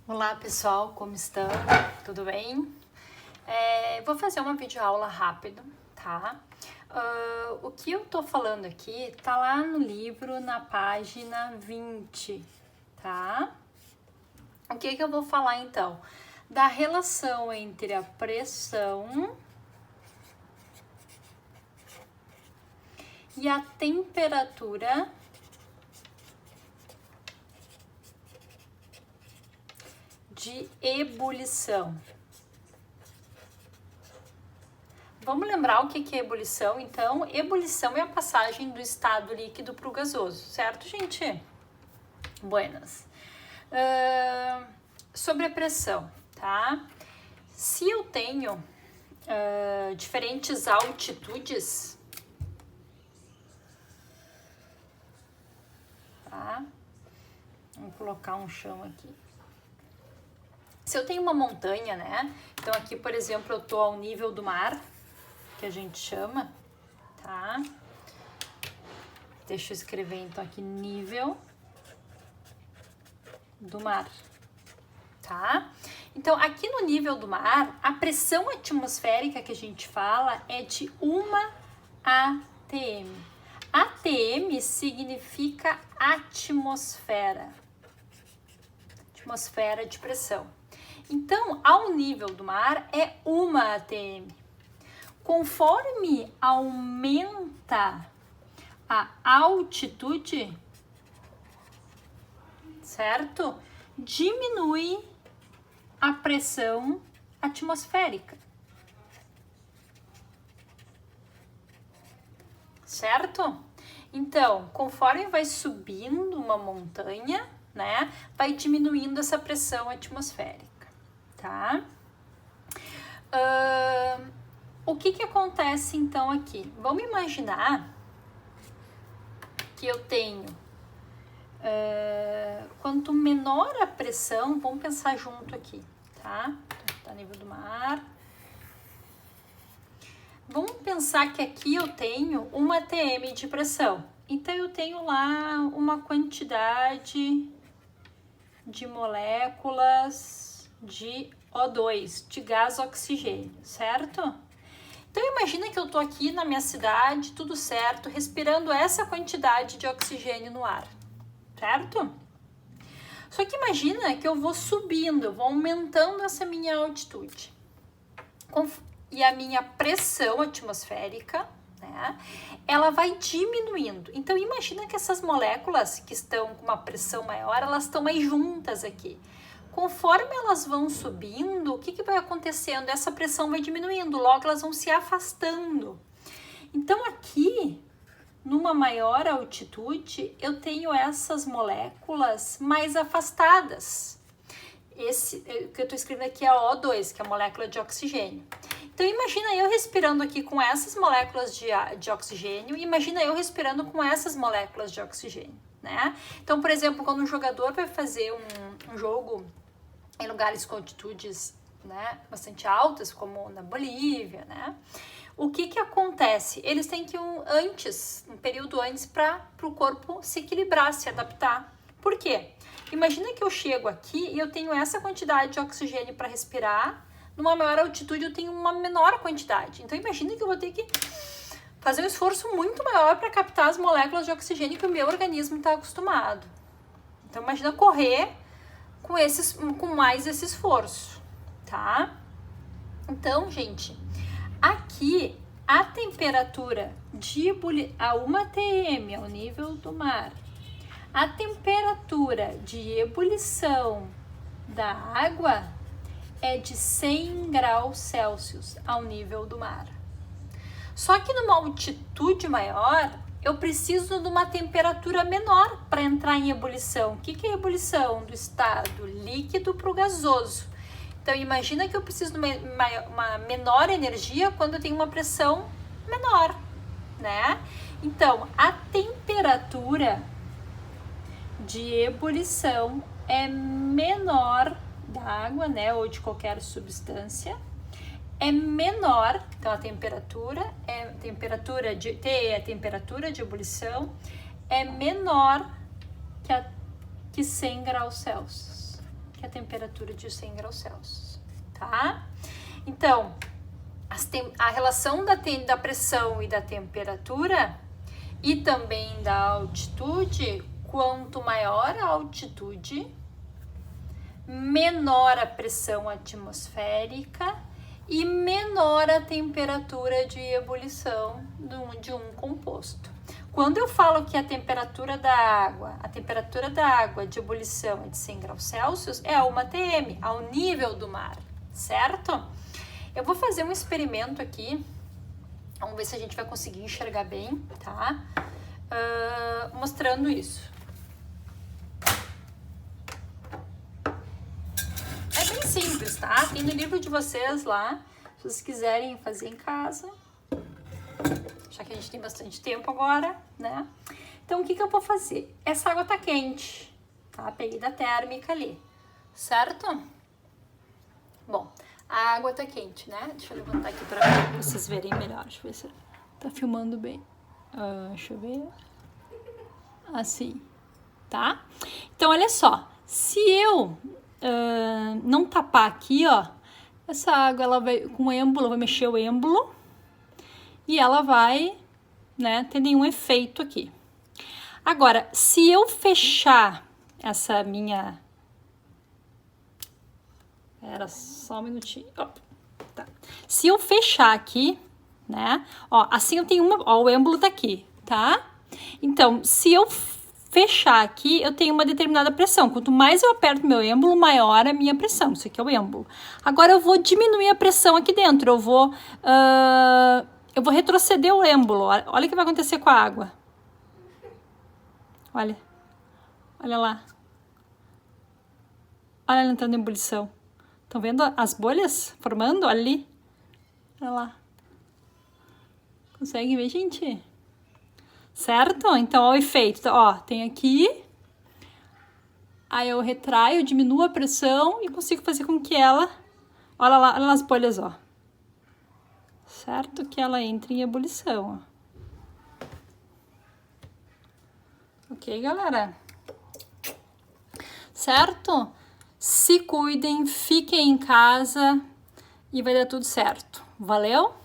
Olá pessoal, como estão? Tudo bem? Vou fazer uma videoaula rápida, tá? O que eu tô falando aqui tá lá no livro na página 20, tá? O que eu vou falar então? Da relação entre a pressão e a temperatura de ebulição. Vamos lembrar o que é ebulição? Então, ebulição é a passagem do estado líquido para o gasoso, certo, gente? Buenas. Sobre a pressão, tá? Se eu tenho diferentes altitudes, tá? Vamos colocar um chão aqui. Se eu tenho uma montanha, né? Então aqui, por exemplo, eu tô ao nível do mar, que a gente chama, tá? Deixa eu escrever então aqui nível do mar, tá? Então aqui no nível do mar, a pressão atmosférica que a gente fala é de 1 atm. ATM significa atmosfera, atmosfera de pressão. Então, ao nível do mar é 1 atm. Conforme aumenta a altitude, certo? Diminui a pressão atmosférica. Certo? Então, conforme vai subindo uma montanha, né, vai diminuindo essa pressão atmosférica, tá? O que acontece então aqui? Vamos imaginar que eu tenho, quanto menor a pressão, vamos pensar junto aqui, tá? Tá a nível do mar. Vamos pensar que aqui eu tenho 1 atm de pressão. Então, eu tenho lá uma quantidade de moléculas de O2, de gás oxigênio, certo? Então, imagina que eu tô aqui na minha cidade, tudo certo, respirando essa quantidade de oxigênio no ar, certo? Só que imagina que eu vou subindo, eu vou aumentando essa minha altitude. E a minha pressão atmosférica, né, ela vai diminuindo. Então, imagina que essas moléculas que estão com uma pressão maior, elas estão mais juntas aqui. Conforme elas vão subindo, o que vai acontecendo? Essa pressão vai diminuindo, logo elas vão se afastando. Então, aqui, numa maior altitude, eu tenho essas moléculas mais afastadas. Esse que eu estou escrevendo aqui é O2, que é a molécula de oxigênio. Então, imagina eu respirando aqui com essas moléculas de oxigênio, e imagina eu respirando com essas moléculas de oxigênio, né? Então, por exemplo, quando um jogador vai fazer um jogo em lugares com altitudes, né, bastante altas, como na Bolívia, né? O que acontece? Eles têm que um período antes para o corpo se equilibrar, se adaptar. Por quê? Imagina que eu chego aqui e eu tenho essa quantidade de oxigênio para respirar. Numa maior altitude eu tenho uma menor quantidade. Então imagina que eu vou ter que fazer um esforço muito maior para captar as moléculas de oxigênio que o meu organismo está acostumado. Então imagina correr com mais esse esforço, tá? Então, gente, aqui a temperatura de a 1 atm ao nível do mar, a temperatura de ebulição da água é de 100 graus Celsius ao nível do mar. Só que numa altitude maior, eu preciso de uma temperatura menor para entrar em ebulição. O que é ebulição? Do estado líquido para o gasoso. Então, imagina que eu preciso de uma menor energia quando eu tenho uma pressão menor, né? Então, a temperatura de ebulição é menor da água, né, ou de qualquer substância, é menor, então a temperatura T é a temperatura de ebulição, é menor que 100 graus Celsius, que que a temperatura de 100 graus Celsius, tá? Então, a relação da pressão e da temperatura e também da altitude, quanto maior a altitude, menor a pressão atmosférica e menor a temperatura de ebulição de um composto. Quando eu falo que a temperatura da água de ebulição é de 100 graus Celsius, é a 1 atm, ao nível do mar, certo? Eu vou fazer um experimento aqui, vamos ver se a gente vai conseguir enxergar bem, tá? Mostrando isso. É bem simples, tá? Tem no livro de vocês lá, se vocês quiserem fazer em casa, já que a gente tem bastante tempo agora, né? Então, o que eu vou fazer? Essa água tá quente, tá? Peguei da térmica ali, certo? Bom, a água tá quente, né? Deixa eu levantar aqui pra vocês verem melhor. Deixa eu ver se tá filmando bem. Deixa eu ver. Assim, tá? Então, olha só. Se eu não tapar aqui, ó, essa água, ela vai, com o êmbolo, vai mexer o êmbolo e ela vai, né, ter nenhum efeito aqui. Agora, se eu fechar essa minha... Era só um minutinho. Tá. Se eu fechar aqui, né, ó, assim eu tenho ó, o êmbolo tá aqui, tá? Então, se eu fechar aqui, eu tenho uma determinada pressão. Quanto mais eu aperto meu êmbolo, maior a minha pressão. Isso aqui é o êmbolo. Agora, eu vou diminuir a pressão aqui dentro. Eu vou retroceder o êmbolo. Olha o que vai acontecer com a água. Olha. Olha lá. Olha ela entrando em ebulição. Estão vendo as bolhas formando? Olha ali. Olha lá. Consegue ver, gente? Certo? Então, ó, o efeito. Então, ó, tem aqui. Aí eu retraio, diminuo a pressão e consigo fazer com que ela... Olha lá, olha as bolhas, ó. Certo? Que ela entre em ebulição, ó. Ok, galera? Certo? Se cuidem, fiquem em casa e vai dar tudo certo. Valeu?